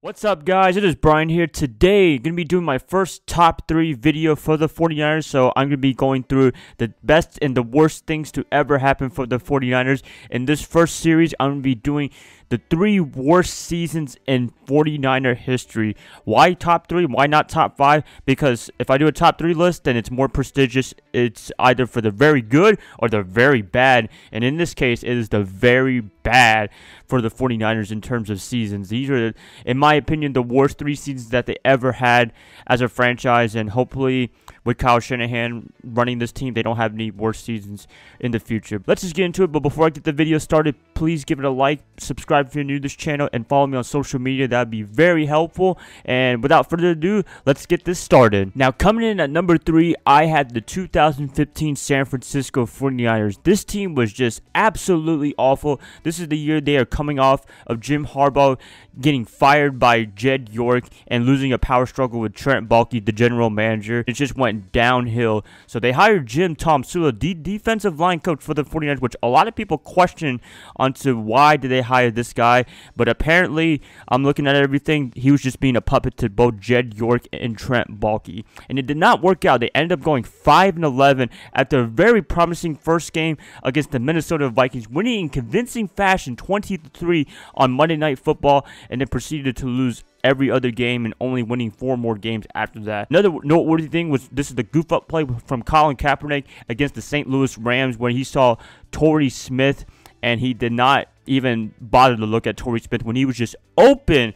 What's up, guys? It is Brian here. Today, going to be doing my first top 3 video for the 49ers. So I'm going to be going through the best and the worst things to ever happen for the 49ers. In this first series, I'm going to be doing the 3 worst seasons in 49er history. Why top 3? Why not top 5? Because if I do a top 3 list, then it's more prestigious. It's either for the very good or the very bad. And in this case, it is the very bad for the 49ers in terms of seasons. These are, in my opinion, the worst 3 seasons that they ever had as a franchise. And hopefully, with Kyle Shanahan running this team, they don't have any worse seasons in the future. Let's just get into it. But before I get the video started, please give it a like, subscribe if you're new to this channel, and follow me on social media. That would be very helpful. And without further ado, let's get this started. Now, coming in at number 3, I had the 2015 San Francisco 49ers. This team was just absolutely awful. This is the year they are coming off of Jim Harbaugh getting fired by Jed York and losing a power struggle with Trent Baalke, the general manager. It just went downhill. So they hired Jim Tomsula, the defensive line coach for the 49ers, which a lot of people question onto why did they hire this guy. But apparently, I'm looking at everything, he was just being a puppet to both Jed York and Trent Baalke. And it did not work out. They ended up going 5-11 after a very promising first game against the Minnesota Vikings, winning in convincing fashion 20-3 on Monday Night Football, and then proceeded to lose every other game and only winning 4 more games after that. Another noteworthy thing was this is the goof up play from Colin Kaepernick against the St. Louis Rams when he saw Torrey Smith and he did not even bother to look at Torrey Smith when he was just open,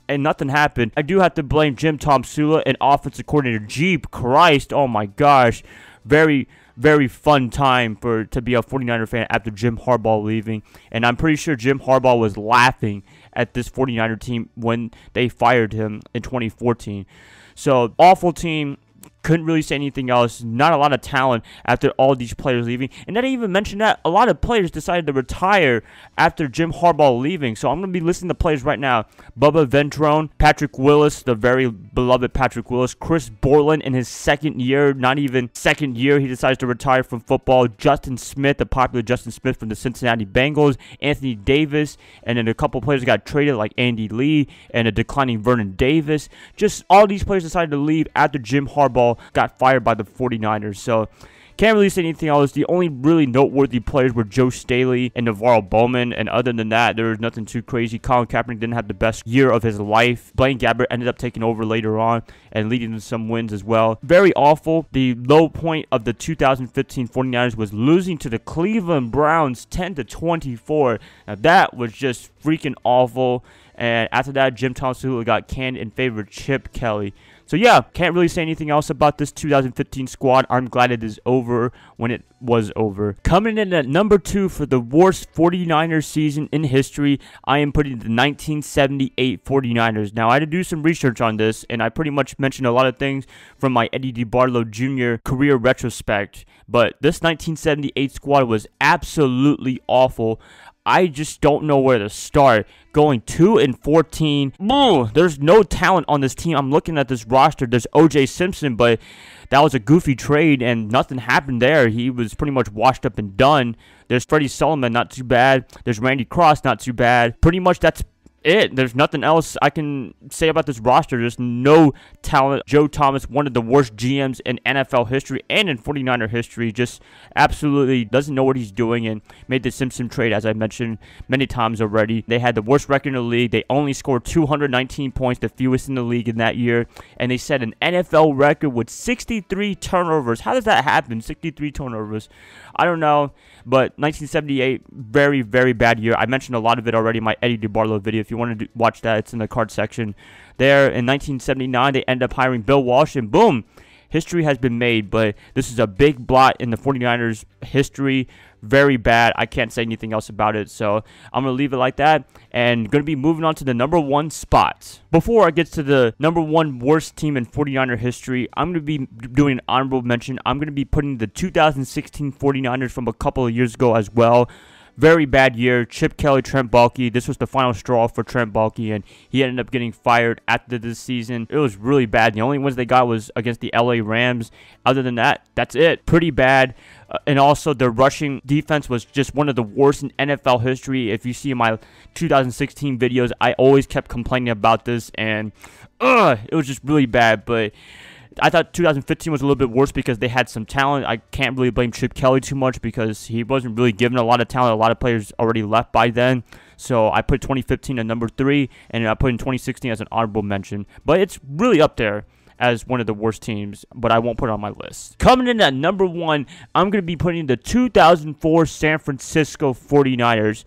and nothing happened. I do have to blame Jim Tomsula and offensive coordinator. Jeep Christ, oh my gosh. Very fun time to be a 49er fan after Jim Harbaugh leaving. And I'm pretty sure Jim Harbaugh was laughing at this 49er team when they fired him in 2014. So, awful team. Couldn't really say anything else. Not a lot of talent after all these players leaving. And I didn't even mention that a lot of players decided to retire after Jim Harbaugh leaving. So I'm going to be listing the players right now. Bubba Ventrone, Patrick Willis, the very beloved Patrick Willis, Chris Borland in his second year, not even second year, he decides to retire from football. Justin Smith, the popular Justin Smith from the Cincinnati Bengals, Anthony Davis, and then a couple players got traded like Andy Lee and a declining Vernon Davis. Just all these players decided to leave after Jim Harbaugh got fired by the 49ers. So can't really say anything else. The only really noteworthy players were Joe Staley and Navarro Bowman, and other than that, there was nothing too crazy. Colin Kaepernick didn't have the best year of his life. Blaine Gabbert ended up taking over later on and leading to some wins as well. Very awful. The low point of the 2015 49ers was losing to the Cleveland Browns 10-24. Now that was just freaking awful. And after that, Jim Tomsula got canned in favor of Chip Kelly. So yeah, can't really say anything else about this 2015 squad. I'm glad it is over when it was over. Coming in at number 2 for the worst 49ers season in history, I am putting the 1978 49ers. Now, I had to do some research on this, and I pretty much mentioned a lot of things from my Eddie DeBartolo Jr. career retrospect. But this 1978 squad was absolutely awful. I just don't know where to start. Going 2-14. There's no talent on this team. I'm looking at this roster. There's O.J. Simpson, but that was a goofy trade, and nothing happened there. He was pretty much washed up and done. There's Freddie Sullivan, not too bad. There's Randy Cross, not too bad. Pretty much that's it. There's nothing else I can say about this roster. There's no talent. Joe Thomas, one of the worst GMs in NFL history and in 49er history, just absolutely doesn't know what he's doing and made the Simpson trade, as I mentioned many times already. They had the worst record in the league. They only scored 219 points, the fewest in the league in that year, and they set an NFL record with 63 turnovers. How does that happen? 63 turnovers. I don't know, but 1978, very bad year. I mentioned a lot of it already in my Eddie DeBartolo video. If you want to watch that, it's in the card section. There in 1979, they end up hiring Bill Walsh, and boom, history has been made. But this is a big blot in the 49ers history. Very bad. I can't say anything else about it, so I'm going to leave it like that and going to be moving on to the number 1 spot. Before I get to the number 1 worst team in 49er history, I'm going to be doing an honorable mention. I'm going to be putting the 2016 49ers from a couple of years ago as well. very bad year. Chip Kelly, Trent Baalke. This was the final straw for Trent Baalke, and he ended up getting fired after this season. It was really bad. The only wins they got was against the LA Rams. Other than that, that's it. Pretty bad. And also, the rushing defense was just one of the worst in NFL history. If you see my 2016 videos, I always kept complaining about this, and it was just really bad. But I thought 2015 was a little bit worse because they had some talent. I can't really blame Chip Kelly too much because he wasn't really given a lot of talent. A lot of players already left by then. So I put 2015 at number 3, and I put in 2016 as an honorable mention. But it's really up there as one of the worst teams, but I won't put it on my list. Coming in at number 1, I'm going to be putting the 2004 San Francisco 49ers.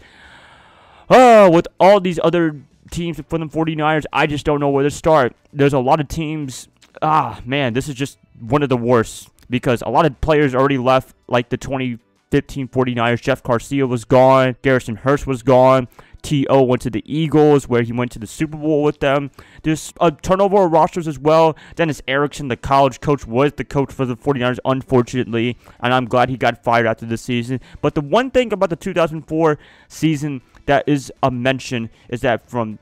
With all these other teams for the 49ers, I just don't know where to start. There's a lot of teams. Man, this is just one of the worst because a lot of players already left, like the 2015 49ers. Jeff Garcia was gone. Garrison Hurst was gone. T.O. went to the Eagles, where he went to the Super Bowl with them. There's a turnover of rosters as well. Dennis Erickson, the college coach, was the coach for the 49ers, unfortunately, and I'm glad he got fired after this season. But the one thing about the 2004 season that is a mention is that from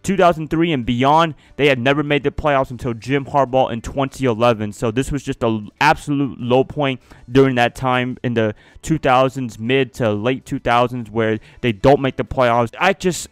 2003 and beyond, they had never made the playoffs until Jim Harbaugh in 2011. So this was just an absolute low point during that time in the 2000s, mid to late 2000s, where they don't make the playoffs. I just,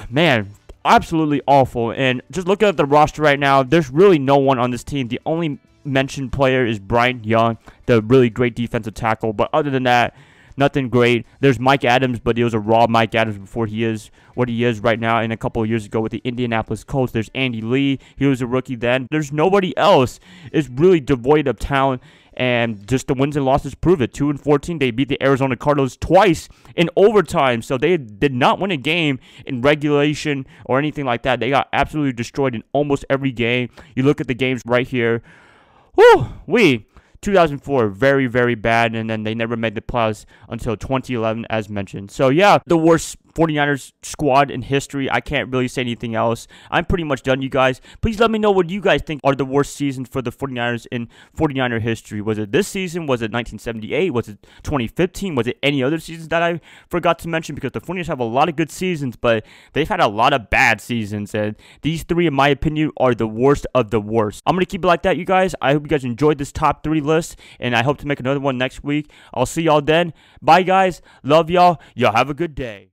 man, absolutely awful. And just looking at the roster right now, there's really no one on this team. The only mentioned player is Bryan Chung, the really great defensive tackle. But other than that, nothing great. There's Mike Adams, but he was a raw Mike Adams before he is what he is right now. And a couple of years ago with the Indianapolis Colts, there's Andy Lee. He was a rookie then. There's nobody else. It's really devoid of talent. And just the wins and losses prove it. 2-14, they beat the Arizona Cardinals twice in overtime. So they did not win a game in regulation or anything like that. They got absolutely destroyed in almost every game. You look at the games right here. 2004, very, very bad, and then they never made the playoffs until 2011, as mentioned. So, yeah, the worst 49ers squad in history. I can't really say anything else. I'm pretty much done, you guys. Please let me know what you guys think are the worst seasons for the 49ers in 49er history. Was it this season? Was it 1978? Was it 2015? Was it any other seasons that I forgot to mention? Because the 49ers have a lot of good seasons, but they've had a lot of bad seasons, and these 3, in my opinion, are the worst of the worst. I'm going to keep it like that, you guys. I hope you guys enjoyed this top 3 list, and I hope to make another one next week. I'll see y'all then. Bye, guys. Love y'all. Y'all have a good day.